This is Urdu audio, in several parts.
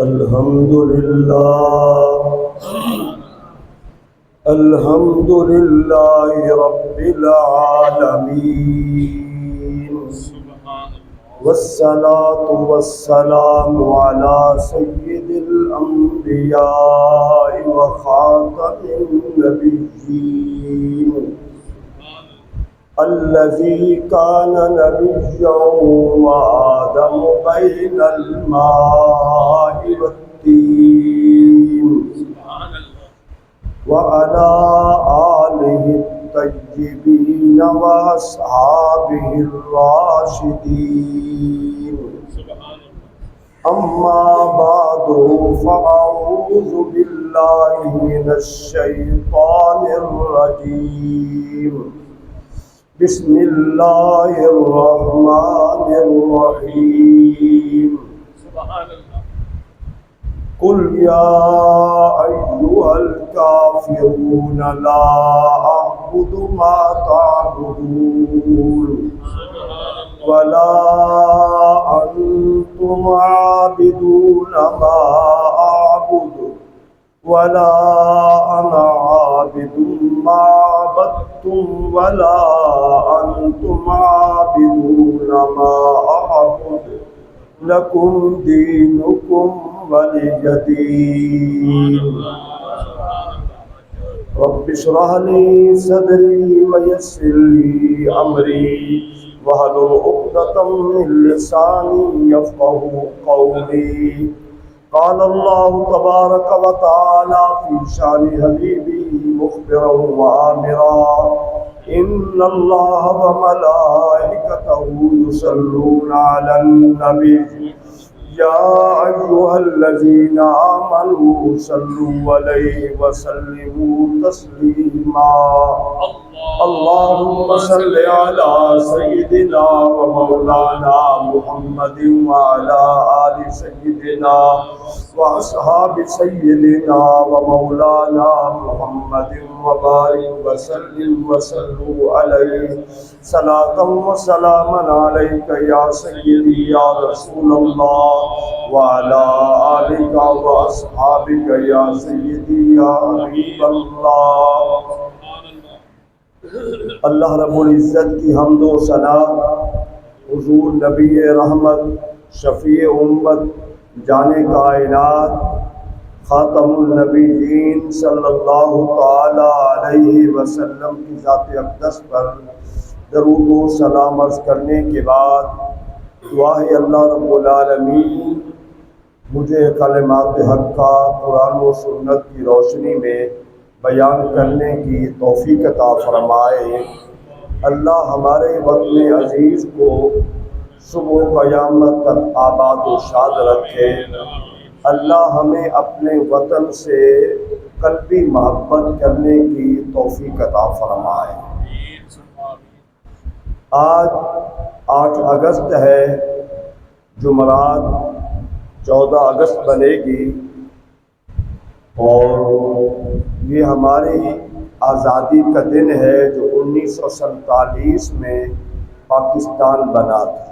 الحمد لله رب العالمين، والصلاة والسلام على سيد الأنبياء وخاتم النبيين الذي كان نبيا وآدم بين الماء والطين، وعلى آله الطيبين وأصحابه الراشدين. أما بعد فأعوذ بالله من الشيطان الرجيم. بسم الله الرحمن الرحيم. قل يا أيها الكافرون لا أعبد ما تعبدون ولا أنتم عابدون ما أعبد ولا أنا عابد ما عبدتم ولا أنتم عابدون ما أعبد لكم دينكم ولي دين. رب اشرح لي صدري ويسر لي أمري واحلل عقدة من لساني يفقهوا قولي. قال الله تبارك وتعالى في شان حبيبه مخبرا وآمرا: إن الله وملائكته يصلون على النبي يا أيها الذين آمنوا صلوا عليه وسلموا تسليما. اللهم صل على سيدنا ومولانا محمد وعلى آل سيدنا وأصحاب سيدنا ومولانا محمد وبارك وسلم وصلوا عليه صلاة وسلاما عليك يا سيدي يا رسول الله وعلى آلك وأصحابك يا سيدي يا حبيب الله. اللہ رب العزت کی حمد و ثنا حضور نبی رحمت شفیع امت جان کائنات خاتم النبیین صلی اللہ تعالی علیہ وسلم کی ذات اقدس پر درود و سلام عرض کرنے کے بعد دعا ہے اللہ رب العالمین مجھے کلمات حق کا قرآن و سنت کی روشنی میں بیان کرنے کی توفیق عطا فرمائے. اللہ ہمارے وطن عزیز کو صبح و قیامت تک آباد و شاد رکھے. اللہ ہمیں اپنے وطن سے قلبی محبت کرنے کی توفیق عطا فرمائے. آج 8 اگست ہے، جمعرات 14 اگست بنے گی، اور یہ ہماری آزادی کا دن ہے جو 1947 میں پاکستان بنا تھا.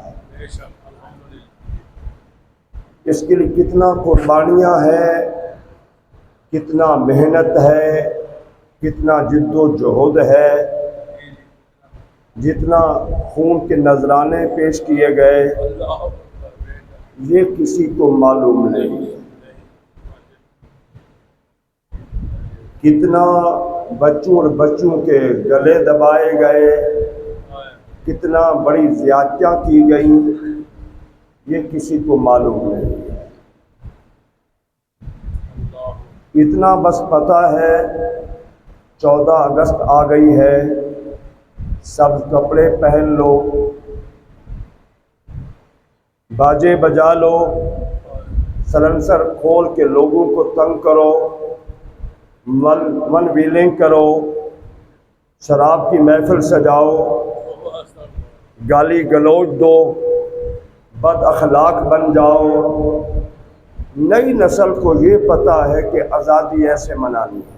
اس کے لیے کتنا قربانیاں ہیں، کتنا محنت ہے، کتنا جد و جہد ہے، جتنا خون کے نذرانے پیش کیے گئے یہ کسی کو معلوم نہیں ہے. کتنا بچوں اور بچوں کے گلے دبائے گئے، کتنا بڑی زیادتیاں کی گئیں یہ کسی کو معلوم نہیں ہے. اتنا بس پتہ ہے 14 اگست آ گئی ہے، سبز کپڑے پہن لو، باجے بجا لو، سلنسر کھول کے لوگوں کو تنگ کرو، من ویلنگ کرو، شراب کی محفل سجاؤ، گالی گلوچ دو، بد اخلاق بن جاؤ. نئی نسل کو یہ پتہ ہے کہ آزادی ایسے منانی ہے.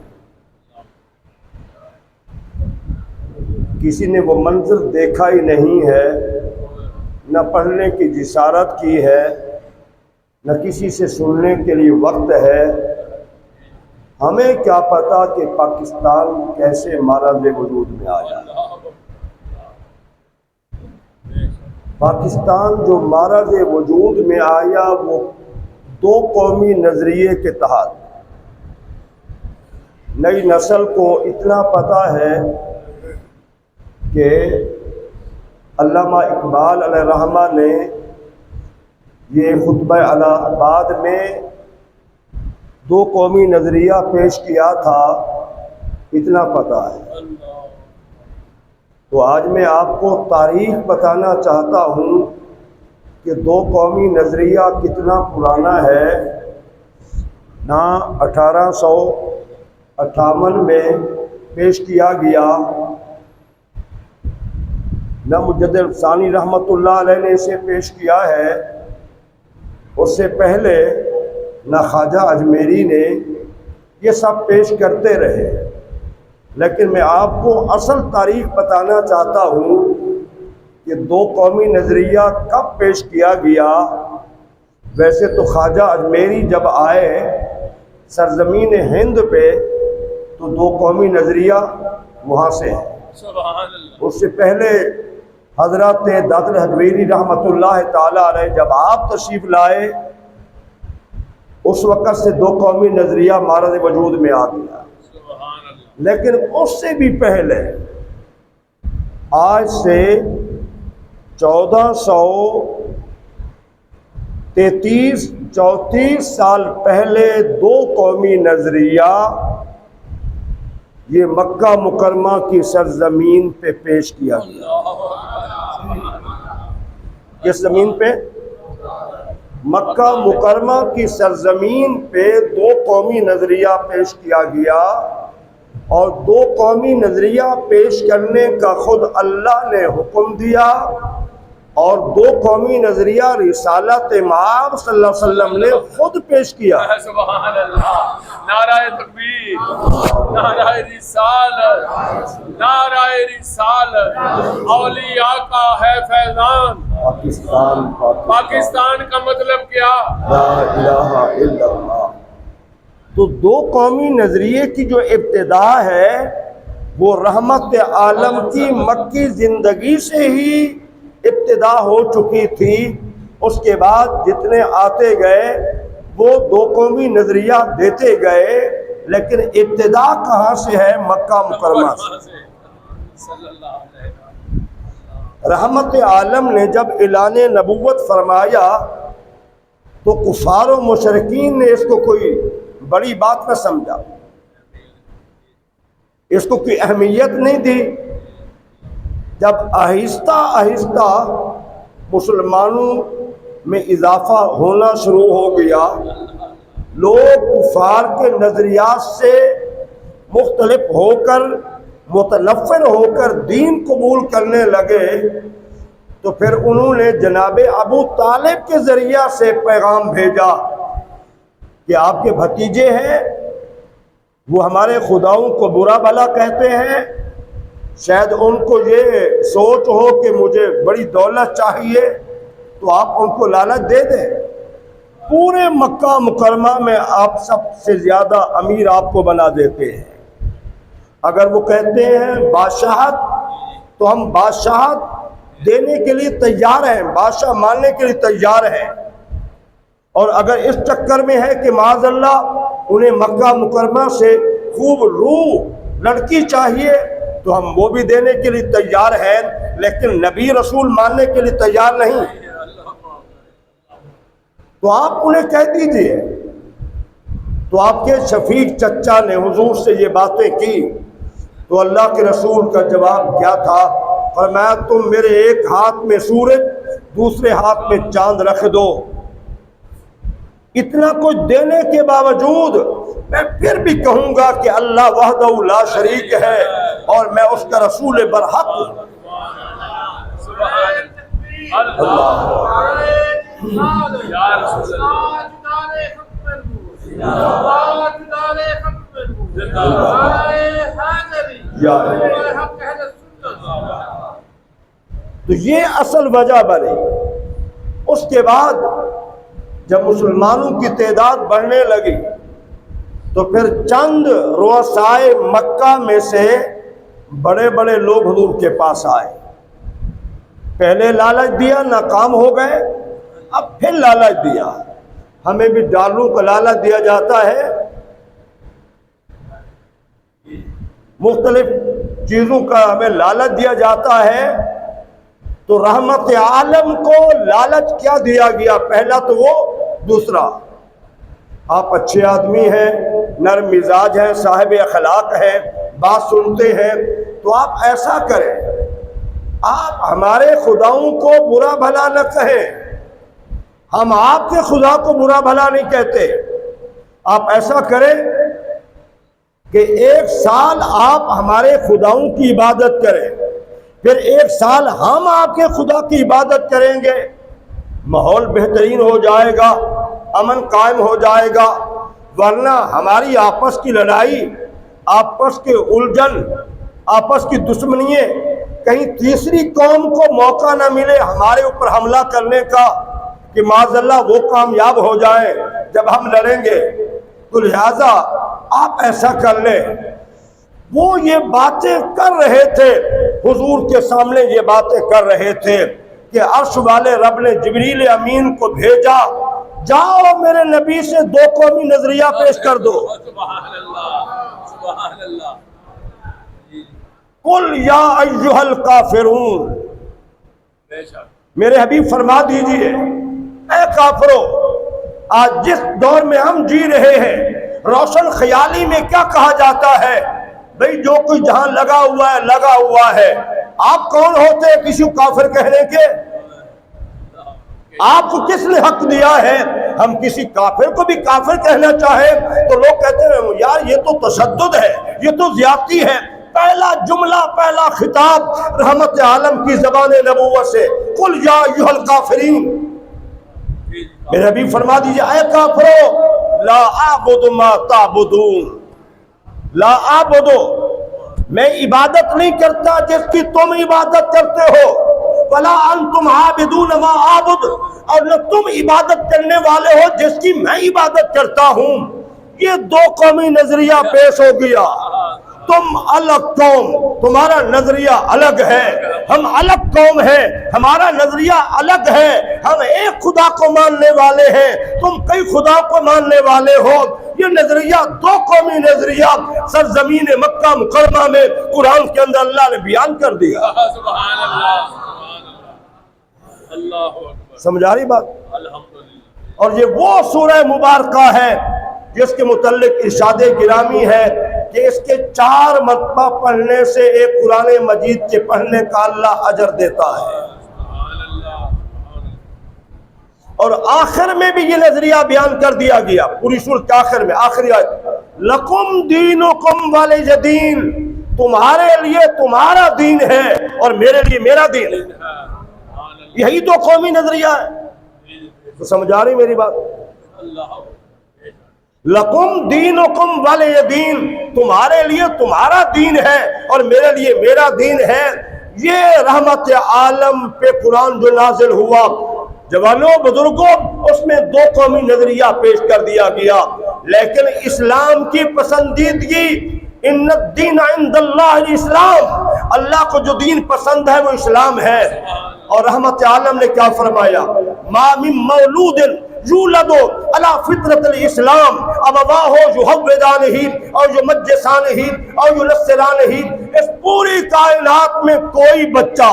کسی نے وہ منظر دیکھا ہی نہیں ہے، نہ پڑھنے کی جسارت کی ہے، نہ کسی سے سننے کے لیے وقت ہے۔ ہمیں کیا پتا کہ پاکستان کیسے معرض وجود میں آیا۔ پاکستان جو معرض وجود میں آیا وہ دو قومی نظریے کے تحت۔ نئی نسل کو اتنا پتہ ہے کہ علامہ اقبال علیہ الرحمہ نے یہ خطبہ الہ آباد میں دو قومی نظریہ پیش کیا تھا، اتنا پتہ ہے۔ تو آج میں آپ کو تاریخ بتانا چاہتا ہوں کہ دو قومی نظریہ کتنا پرانا ہے۔ نہ 1858 میں پیش کیا گیا، نہ مجدد ثانی رحمۃ اللہ علیہ نے اسے پیش کیا ہے، اس سے پہلے نہ خواجہ اجمیری نے، یہ سب پیش کرتے رہے۔ لیکن میں آپ کو اصل تاریخ بتانا چاہتا ہوں کہ دو قومی نظریہ کب پیش کیا گیا۔ ویسے تو خواجہ اجمیری جب آئے سرزمین ہند پہ تو دو قومی نظریہ وہاں سے ہے۔ اس سے پہلے حضرت دادر حجویری رحمۃ اللہ تعالیٰ علیہ جب آپ تشریف لائے اس وقت سے دو قومی نظریہ معرض وجود میں آ گیا۔ لیکن اس سے بھی پہلے آج سے 1433-34 سال پہلے دو قومی نظریہ یہ مکہ مکرمہ کی سرزمین پہ پیش کیا گیا۔ کس زمین پہ؟ مکہ مکرمہ کی سرزمین پہ دو قومی نظریہ پیش کیا گیا، اور دو قومی نظریہ پیش کرنے کا خود اللہ نے حکم دیا، اور دو قومی نظریہ رسالت مآب صلی اللہ علیہ وسلم نے خود پیش کیا۔ سبحان اللہ، نعرہ تکبیر، نعرہ رسالت، نعرہ رسالت، اولیاء کا ہے فیضان۔ پاکستان کا مطلب کیا؟ لا الہ الا اللہ۔ تو دو قومی نظریے کی جو ابتدا ہے وہ رحمت عالم کی مکی زندگی سے ہی ابتدا ہو چکی تھی۔ اس کے بعد جتنے آتے گئے وہ دو قومی نظریہ دیتے گئے، لیکن ابتدا کہاں سے ہے؟ مکہ مکرمہ سے۔ رحمت عالم نے جب اعلان نبوت فرمایا تو کفار و مشرکین نے اس کو کوئی بڑی بات نہ سمجھا، اس کو کوئی اہمیت نہیں دی۔ جب آہستہ آہستہ مسلمانوں میں اضافہ ہونا شروع ہو گیا، لوگ کفار کے نظریات سے مختلف ہو کر، متنفر ہو کر دین قبول کرنے لگے، تو پھر انہوں نے جناب ابو طالب کے ذریعہ سے پیغام بھیجا کہ آپ کے بھتیجے ہیں، وہ ہمارے خداؤں کو برا بھلا کہتے ہیں، شاید ان کو یہ سوچ ہو کہ مجھے بڑی دولت چاہیے تو آپ ان کو لالچ دے دیں، پورے مکہ مکرمہ میں آپ سب سے زیادہ امیر آپ کو بنا دیتے ہیں۔ اگر وہ کہتے ہیں بادشاہت تو ہم بادشاہت دینے کے لیے تیار ہیں، بادشاہ ماننے کے لیے تیار ہیں، اور اگر اس چکر میں ہے کہ معاذ اللہ انہیں مکہ مکرمہ سے خوب روح لڑکی چاہیے تو ہم وہ بھی دینے کے لیے تیار ہیں، لیکن نبی رسول ماننے کے لیے تیار نہیں۔ تو آپ انہیں کہہ دیجئے۔ تو آپ کے شفیق چچا نے حضور سے یہ باتیں کی تو اللہ کے رسول کا جواب کیا تھا؟ فرمایا تم میرے ایک ہاتھ میں سورج دوسرے ہاتھ میں چاند رکھ دو، اتنا کچھ دینے کے باوجود میں پھر بھی کہوں گا کہ اللہ وحدہ لا شریک ہے اور میں اس کا رسول برحق ہوں۔ تو یہ اصل وجہ بنی۔ اس کے بعد جب مسلمانوں کی تعداد بڑھنے لگی تو پھر چند رؤسائے مکہ میں سے بڑے بڑے لوگ حضور کے پاس آئے. پہلے لالچ دیا، ناکام ہو گئے، اب پھر لالچ دیا. ہمیں بھی ڈالروں کا لالچ دیا جاتا ہے، مختلف چیزوں کا ہمیں لالچ دیا جاتا ہے. تو رحمت عالم کو لالچ کیا دیا گیا؟ پہلا تو وہ، دوسرا آپ اچھے آدمی ہیں، نرم مزاج ہیں، صاحب اخلاق ہیں، بات سنتے ہیں، تو آپ ایسا کریں، آپ ہمارے خداؤں کو برا بھلا نہ کہیں، ہم آپ کے خدا کو برا بھلا نہیں کہتے. آپ ایسا کریں کہ 1 سال آپ ہمارے خداؤں کی عبادت کریں، پھر 1 سال ہم آپ کے خدا کی عبادت کریں گے. ماحول بہترین ہو جائے گا، امن قائم ہو جائے گا. ورنہ ہماری آپس کی لڑائی، آپس کے الجھن، آپس کی دشمنیاں، کہیں تیسری قوم کو موقع نہ ملے ہمارے اوپر حملہ کرنے کا کہ معاذ اللہ وہ کامیاب ہو جائے جب ہم لڑیں گے. تو لہذا آپ ایسا کر لیں. وہ یہ باتیں کر رہے تھے، حضور کے سامنے یہ باتیں کر رہے تھے کہ عرش والے رب نے جبریل امین کو بھیجا، جاؤ میرے نبی سے 2 قومی نظریہ پیش کر دو. سبحان اللہ، سبحان اللہ. قل یا ایھا الکافرون، میرے حبیب فرما دیجئے اے کافرو، آج جس دور میں ہم جی رہے ہیں، روشن خیالی میں کیا کہا جاتا ہے؟ بھئی جو کچھ جہاں لگا ہوا ہے لگا ہوا ہے. آپ کون ہوتے ہیں کسی کو کافر کہنے کے؟ آپ کو کس نے حق دیا ہے؟ ہم کسی کافر کو بھی کافر کہنا چاہیں تو لوگ کہتے ہیں یار یہ تو تشدد ہے، یہ تو زیادتی ہے. پہلا جملہ، پہلا خطاب رحمت عالم کی زبان نبوت سے، قل یا ایھا الکافرین. میرے نبی فرما دیجئے اے کافرو، لا اعبد ما تعبدون، لا اعبد، میں عبادت نہیں کرتا جس کی تم عبادت کرتے ہو، ولا انتم عابدون ما اعبد، اور نہ تم عبادت کرنے والے ہو جس کی میں عبادت کرتا ہوں. یہ 2 قومی نظریہ پیش ہو گیا. تم الگ قوم، تمہارا نظریہ الگ ہے، ہم الگ قوم ہیں، ہمارا نظریہ الگ ہے. ہم ایک خدا کو ماننے والے ہیں، تم کئی خدا کو ماننے والے ہو. یہ نظریہ 2 قومی نظریہ سرزمین مکہ مکرمہ میں قرآن کے اندر اللہ نے بیان کر دیا. سبحان اللہ، سبحان اللہ، اللہ اکبر. سمجھا رہی بات؟ الحمدللہ. اور یہ وہ سورہ مبارکہ ہے جس کے متعلق ارشاد گرامی ہے کہ اس کے 4 مرتبہ پڑھنے سے ایک قرآن مجید کے پڑھنے کا اللہ اجر دیتا ہے. اور آخر میں بھی یہ نظریہ بیان کر دیا گیا، پوری سورت کے آخر میں، آخری آیت، لکم دینکم ولی دین، تمہارے لیے تمہارا دین ہے اور میرے لیے میرا دین ہے. یہی 2 قومی نظریہ ہے. تو سمجھا رہی میری بات؟ لکم دینکم ولی دین، تمہارے لیے تمہارا دین ہے اور میرے لیے میرا دین ہے. یہ رحمت عالم پہ قرآن جو نازل ہوا، جوانوں بزرگوں، اس میں 2 قومی نظریہ پیش کر دیا گیا. لیکن اسلام کی پسندیدگی، ان الدین عند اللہ الاسلام، اللہ کو جو دین پسند ہے وہ اسلام ہے. اور رحمت عالم نے کیا فرمایا؟ ما من مولود یولد علی فطرت الاسلام ابواہ یحودانہ او یمجسانہ او ینصرانہ. اس پوری کائنات میں کوئی بچہ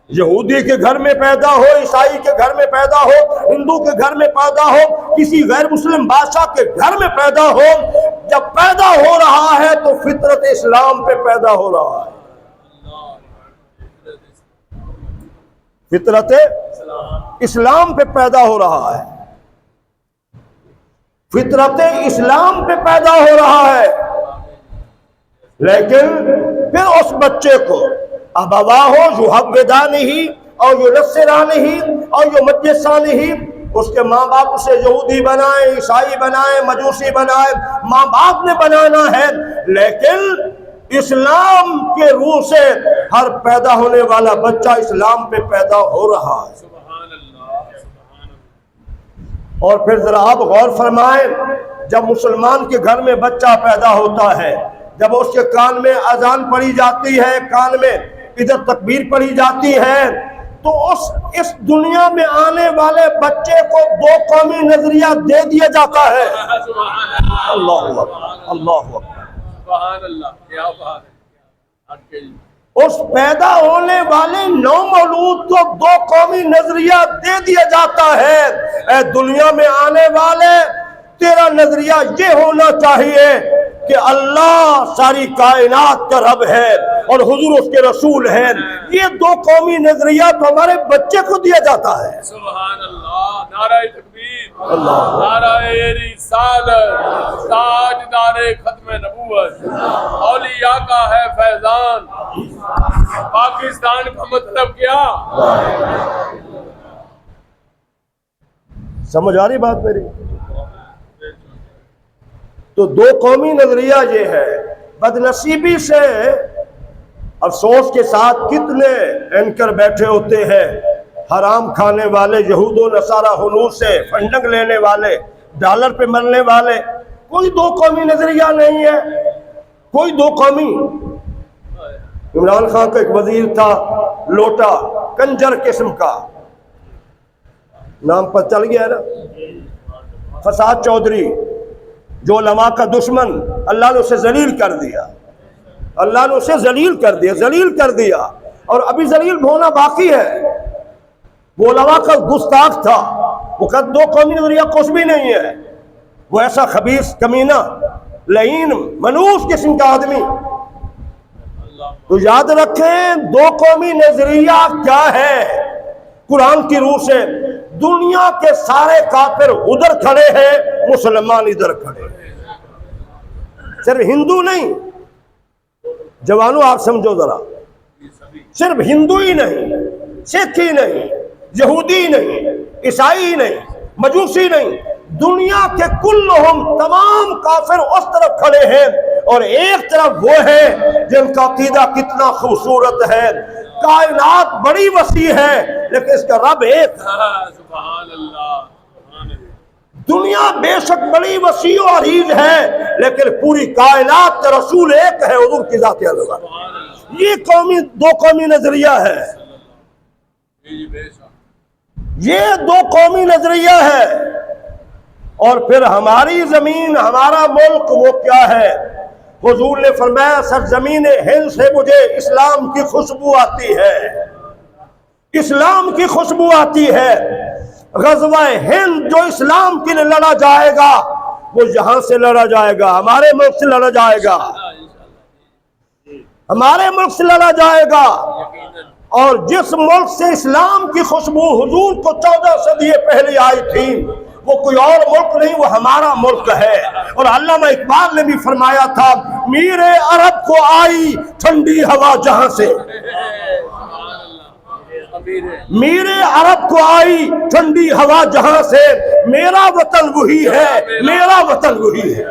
یہودی کے گھر میں پیدا ہو، عیسائی کے گھر میں پیدا ہو، ہندو کے گھر میں پیدا ہو، کسی غیر مسلم بادشاہ کے گھر میں پیدا ہو، جب پیدا ہو رہا ہے تو فطرت اسلام پہ پیدا ہو رہا ہے. فطرت اسلام پہ پیدا ہو رہا ہے، فطرت اسلام پہ پیدا ہو رہا ہے. لیکن پھر اس بچے کو ابواہ یحودانہ اور ینصرانہ اور یمجسانہ، اس کے ماں باپ اسے یہودی بنائے، عیسائی بنائے، مجوسی بنائے، ماں باپ نے بنانا ہے. لیکن اسلام کے روح سے ہر پیدا ہونے والا بچہ اسلام پہ پیدا ہو رہا ہے. اور پھر ذرا آپ غور فرمائیں، جب مسلمان کے گھر میں بچہ پیدا ہوتا ہے، جب اس کے کان میں اذان پڑھی جاتی ہے، کان میں ادھر تکبیر پڑھی جاتی ہے، تو اس دنیا میں آنے والے بچے کو دو قومی نظریہ دے دیا جاتا ہے۔ اللہ اکبر، اللہ اکبر، سبحان اللہ، کیا بات ہے۔ اس پیدا ہونے والے نو مولود کو دو قومی نظریہ دے دیا جاتا ہے۔ اے دنیا میں آنے والے، تیرا نظریہ یہ ہونا چاہیے کہ اللہ ساری کائنات کا رب ہے اور حضور اس کے رسول ہیں۔ یہ دو قومی نظریہ تو ہمارے بچے کو دیا جاتا ہے۔ سبحان اللہ، نعرہ تکبیر، نعرہ رسالت، تاجدار ختم نبوت، اولیاء کا ہے فیضان، پاکستان کا مطلب کیا؟ سمجھ آ رہی بات میری؟ تو دو قومی نظریہ یہ ہے۔ بدنصیبی سے افسوس کے ساتھ کتنے اینکر بیٹھے ہوتے ہیں، حرام کھانے والے، یہود و نصارہ ہنود سے فنڈنگ لینے والے، ڈالر پہ مرنے والے، کوئی دو قومی نظریہ نہیں ہے، کوئی دو قومی۔ عمران خان کا ایک وزیر تھا، لوٹا، کنجر قسم کا، نام پر چل گیا نا، فساد چودھری، جو علماء کا دشمن، اللہ نے اسے ذلیل کر دیا، اللہ نے اسے ذلیل کر دیا، ذلیل کر دیا، اور ابھی ذلیل ہونا باقی ہے۔ وہ علماء کا گستاخ تھا، وہ کہا دو قومی نظریہ کچھ بھی نہیں ہے، وہ ایسا خبیث، کمینہ، لعین، منوس قسم کا آدمی۔ تو یاد رکھیں دو قومی نظریہ کیا ہے قرآن کی روح سے۔ دنیا کے سارے کافر ادھر کھڑے ہیں، مسلمان ادھر کھڑے ہیں۔ صرف ہندو نہیں، جوانوں آپ سمجھو ذرا، صرف ہندو ہی نہیں، سکھ ہی نہیں، یہودی نہیں، عیسائی نہیں، مجوسی نہیں، دنیا کے کلہم تمام کافر اس طرف کھڑے ہیں، اور ایک طرف وہ ہے جن کا عقیدہ کتنا خوبصورت ہے، کائنات بڑی وسیع ہے لیکن اس کا رب ایک ہے۔ سبحان اللہ، دنیا بے شک بڑی وسیع و عریض ہے لیکن پوری کائنات کا رسول ایک ہے، حضور کی ذات علیہ۔ یہ دو قومی نظریہ ہے، یہ دو قومی نظریہ ہے۔ اور پھر ہماری زمین، ہمارا ملک وہ کیا ہے؟ حضور نے فرمایا سرزمین ہند سے مجھے اسلام کی خوشبو آتی ہے، اسلام کی خوشبو آتی ہے۔ غزوہ ہند جو اسلام کے لیے لڑا جائے گا وہ یہاں سے لڑا جائے گا، ہمارے ملک سے لڑا جائے گا، ہمارے ملک سے لڑا جائے گا۔ اور جس ملک سے اسلام کی خوشبو حضور کو 14 صدی پہلے آئی تھی وہ کوئی اور ملک نہیں، وہ ہمارا ملک ہے۔ اور علامہ اقبال نے بھی فرمایا تھا میر عرب کو آئی ٹھنڈی ہوا جہاں سے، میر عرب کو آئی ٹھنڈی ہوا جہاں سے، میرا وطن وہی ہے، میرا وطن وہی ہے۔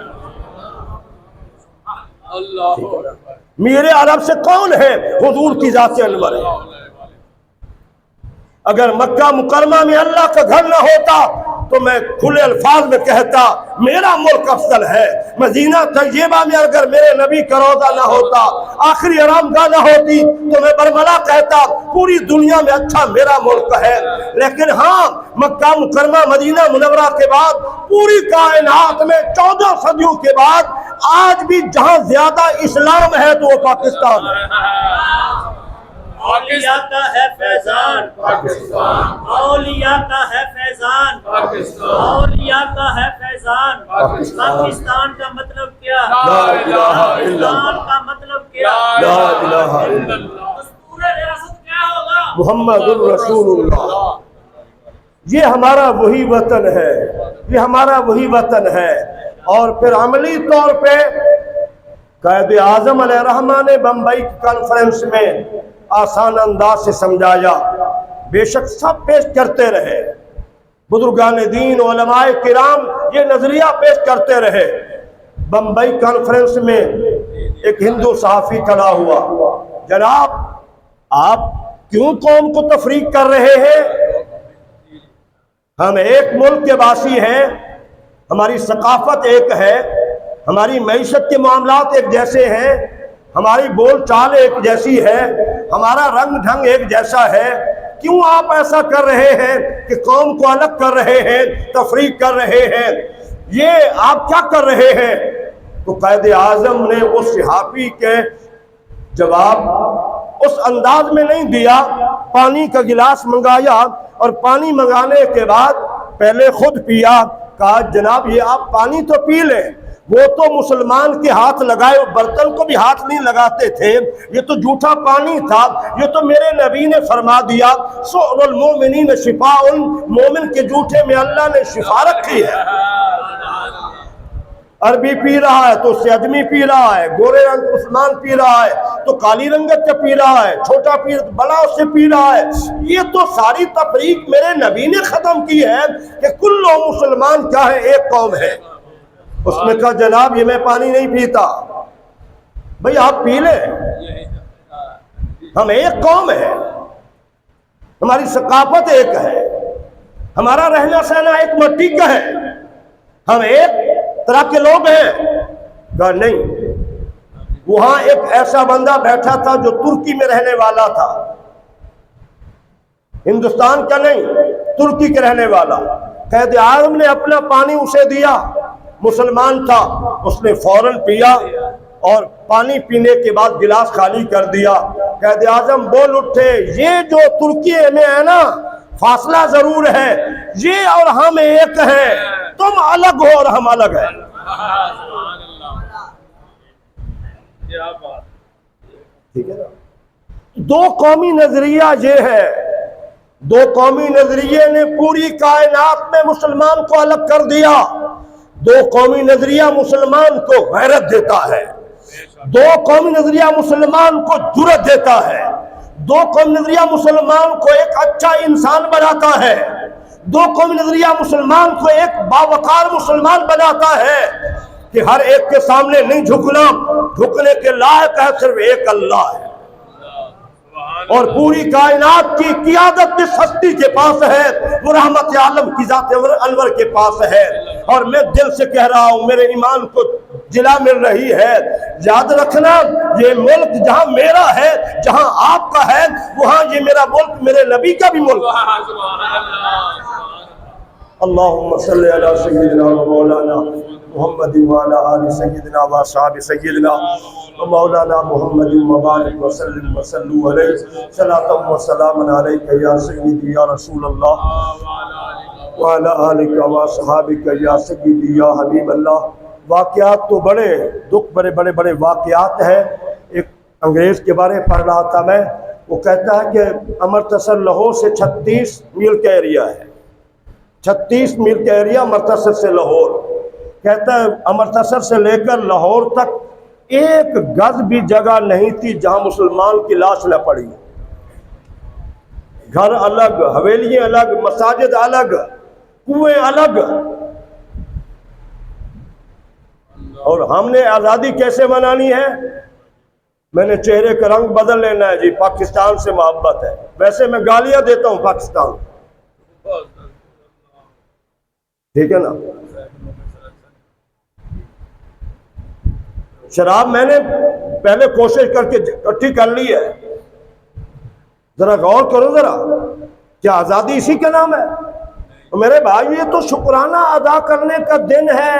میر عرب سے کون ہے؟ حضور کی ذات انور ہے۔ اگر مکہ مکرمہ میں اللہ کا گھر نہ ہوتا تو میں کھلے الفاظ میں کہتا میرا ملک افضل ہے۔ مدینہ طیبہ میں اگر میرے نبی کا روضہ نہ ہوتا، آخری آرام گاہ نہ ہوتی تو میں برملا کہتا پوری دنیا میں اچھا میرا ملک ہے۔ لیکن ہاں، مکہ مکرمہ مدینہ منورہ کے بعد پوری کائنات میں 14 صدیوں کے بعد آج بھی جہاں زیادہ اسلام ہے تو وہ پاکستان ہے۔ اولیاء کا ہے فیضان پاکستان، اولیاء کا ہے فیضان پاکستان، اولیاء کا ہے فیضان پاکستان کا مطلب کیا؟ لا الہ الا اللہ، پاکستان کا مطلب کیا؟ لا الہ الا اللہ، دستور ریاست کیا ہوگا؟ محمد الرسول اللہ۔ یہ ہمارا وہی وطن ہے، یہ ہمارا وہی وطن ہے۔ اور پھر عملی طور پہ قائد اعظم علیہ الرحمہ نے بمبئی کانفرنس میں آسان انداز سے سمجھایا، بے شک سب پیش کرتے رہے، بزرگان دین، علماء کرام یہ نظریہ پیش کرتے رہے۔ بمبئی کانفرنس میں ایک ہندو صحافی کھڑا ہوا، جناب آپ کیوں قوم کو تفریق کر رہے ہیں؟ ہم ایک ملک کے باسی ہیں، ہماری ثقافت ایک ہے، ہماری معیشت کے معاملات ایک جیسے ہیں، ہماری بول چال ایک جیسی ہے، ہمارا رنگ ڈھنگ ایک جیسا ہے۔ کیوں آپ ایسا کر رہے ہیں کہ قوم کو الگ کر رہے ہیں، تفریق کر رہے ہیں؟ یہ آپ کیا کر رہے ہیں؟ تو قائد اعظم نے اس صحافی کے جواب اس انداز میں نہیں دیا، پانی کا گلاس منگایا اور پانی منگانے کے بعد پہلے خود پیا، کہا جناب یہ آپ پانی تو پی لیں، وہ تو مسلمان کے ہاتھ لگائے برتن کو بھی ہاتھ نہیں لگاتے تھے، یہ تو جھوٹا پانی تھا، یہ تو میرے نبی نے فرما دیا سؤر المؤمنین شفاء، مومن کے جھوٹے میں اللہ نے شفا رکھی ہے۔ عربی پی رہا ہے تو اس سے اجمی پی رہا ہے، گورے رنگ عثمان پی رہا ہے تو کالی رنگت کا پی رہا ہے، چھوٹا پی بڑا اس سے پی رہا ہے۔ یہ تو ساری تفریق میرے نبی نے ختم کی ہے کہ کل مسلمان کیا ہے، ایک قوم ہے۔ اس نے کہا جناب یہ میں پانی نہیں پیتا، بھئی آپ پی لیں، ہم ایک قوم ہے، ہماری ثقافت ایک ہے، ہمارا رہنا سہنا ایک مٹی کا ہے، ہم ایک طرح کے لوگ ہیں۔ کہا نہیں، وہاں ایک ایسا بندہ بیٹھا تھا جو ترکی میں رہنے والا تھا، ہندوستان کا نہیں، ترکی کے رہنے والا۔ قائد اعظم نے اپنا پانی اسے دیا، مسلمان تھا، اس نے فوراً پیا اور پانی پینے کے بعد گلاس خالی کر دیا۔ قائد اعظم بول اٹھے یہ جو ترکی میں ہے نا، فاصلہ ضرور ہے، یہ اور ہم ایک ہیں، تم الگ ہو اور ہم الگ ہیں۔ ٹھیک ہے نا؟ دو قومی نظریہ یہ ہے، دو قومی نظریے نے پوری کائنات میں مسلمان کو الگ کر دیا۔ دو قومی نظریہ مسلمان کو غیرت دیتا ہے، دو قومی نظریہ مسلمان کو جرأت دیتا ہے، دو قومی نظریہ مسلمان کو ایک اچھا انسان بناتا ہے، دو قومی نظریہ مسلمان کو ایک باوقار مسلمان بناتا ہے کہ ہر ایک کے سامنے نہیں جھکنا، جھکنے کے لائق ہے صرف ایک اللہ ہے، اور پوری کائنات کی قیادت جس ہستی کے پاس ہے وہ رحمت عالم کی ذات انور کے پاس ہے۔ اور میں دل سے کہہ رہا ہوں، میرے ایمان کو جلا مل رہی ہے، یاد رکھنا یہ ملک جہاں میرا ہے، جہاں آپ کا ہے، وہاں یہ میرا ملک میرے نبی کا بھی ملک ہے۔ اللہم صلی علی سیدنا و مولانا محمد وعلی آل سیدنا و صحاب سیدنا و مولانا محمد مبارک وسلم وسلم علیہ صلاۃ و سلام علیک یا سیدی یا رسول اللہ وعلی آلک و صحابک یا سیدی یا حبیب اللہ۔ واقعات تو بڑے دکھ بڑے بڑے واقعات ہیں۔ ایک انگریز کے بارے میں پڑھ رہا تھا میں، وہ کہتا ہے کہ امرتسر لاہور سے 36 میل کا ایریا ہے، 36 میل کا ایریا امرتسر سے لاہور۔ کہتا ہے امرتسر سے لے کر لاہور تک ایک گز بھی جگہ نہیں تھی جہاں مسلمان کی لاش نہ پڑی، گھر الگ، حویلیاں الگ، مساجد الگ، کنویں الگ۔ اور ہم نے آزادی کیسے منانی ہے؟ میں نے چہرے کا رنگ بدل لینا ہے جی، پاکستان سے محبت ہے، ویسے میں گالیاں دیتا ہوں پاکستان، ٹھیک ہے نا؟ شراب میں نے پہلے کوشش کر کے اکٹھی کر لی ہے، ذرا غور کرو ذرا، کیا آزادی اسی کا نام ہے؟ تو میرے بھائی یہ تو شکرانہ ادا کرنے کا دن ہے،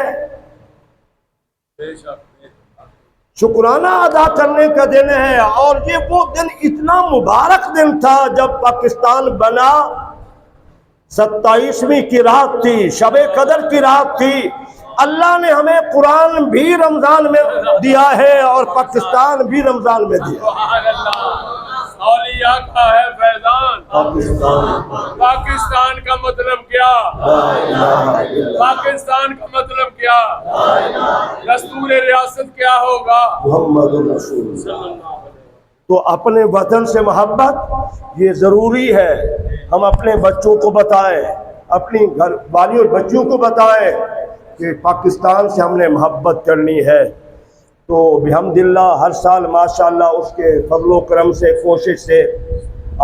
شکرانہ ادا کرنے کا دن ہے۔ اور یہ وہ دن اتنا مبارک دن تھا جب پاکستان بنا، 27ویں کی رات تھی، شب قدر کی رات تھی۔ اللہ نے ہمیں قرآن بھی رمضان میں دیا ہے اور پاکستان بھی رمضان میں دیا۔ اولیاء کا ہے فیضان، پاکستان کا مطلب کیا؟ پاکستان کا مطلب کیا؟ دستور ریاست کیا ہوگا؟ محمد رسول اللہ۔ تو اپنے وطن سے محبت یہ ضروری ہے، ہم اپنے بچوں کو بتائیں، اپنی گھر والی اور بچیوں کو بتائیں کہ پاکستان سے ہم نے محبت کرنی ہے۔ تو بحمداللہ ہر سال ماشاءاللہ اس کے فضل و کرم سے، کوشش سے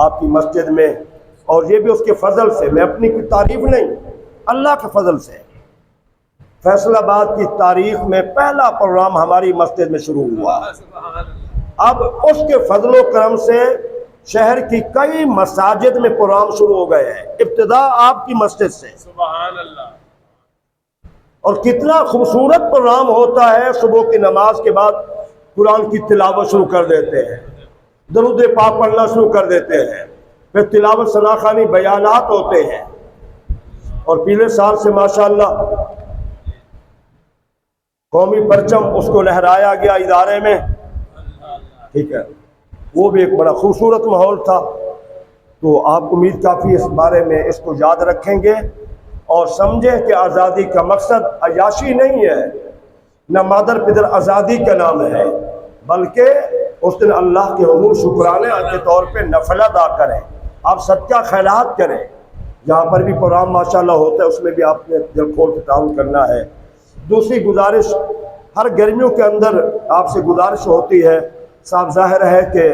آپ کی مسجد میں، اور یہ بھی اس کے فضل سے، میں اپنی کوئی تعریف نہیں، اللہ کے فضل سے فیصل آباد کی تاریخ میں پہلا پروگرام ہماری مسجد میں شروع ہوا۔ اب اس کے فضل و کرم سے شہر کی کئی مساجد میں پروگرام شروع ہو گئے ہیں، ابتدا آپ کی مسجد سے۔ سبحان اللہ۔ اور کتنا خوبصورت پروگرام ہوتا ہے، صبح کی نماز کے بعد قرآن کی تلاوت شروع کر دیتے ہیں، درود پاک پڑھنا شروع کر دیتے ہیں، پھر تلاوت ثناخوانی بیانات ہوتے ہیں، اور پچھلے سال سے ماشاءاللہ قومی پرچم اس کو لہرایا گیا ادارے میں، ٹھیک ہے، وہ بھی ایک بڑا خوبصورت ماحول تھا۔ تو آپ امید کافی اس بارے میں اس کو یاد رکھیں گے اور سمجھیں کہ آزادی کا مقصد عیاشی نہیں ہے، نہ مادر پدر آزادی کا نام ہے، بلکہ اس دن اللہ کے حضور شکرانے کے طور پہ نفل ادا کریں، آپ صدقہ خیرات کریں۔ جہاں پر بھی پروگرام ماشاءاللہ ہوتا ہے اس میں بھی آپ نے دل کھول کے تعاون کرنا ہے۔ دوسری گزارش، ہر گرمیوں کے اندر آپ سے گزارش ہوتی ہے، صاف ظاہر ہے کہ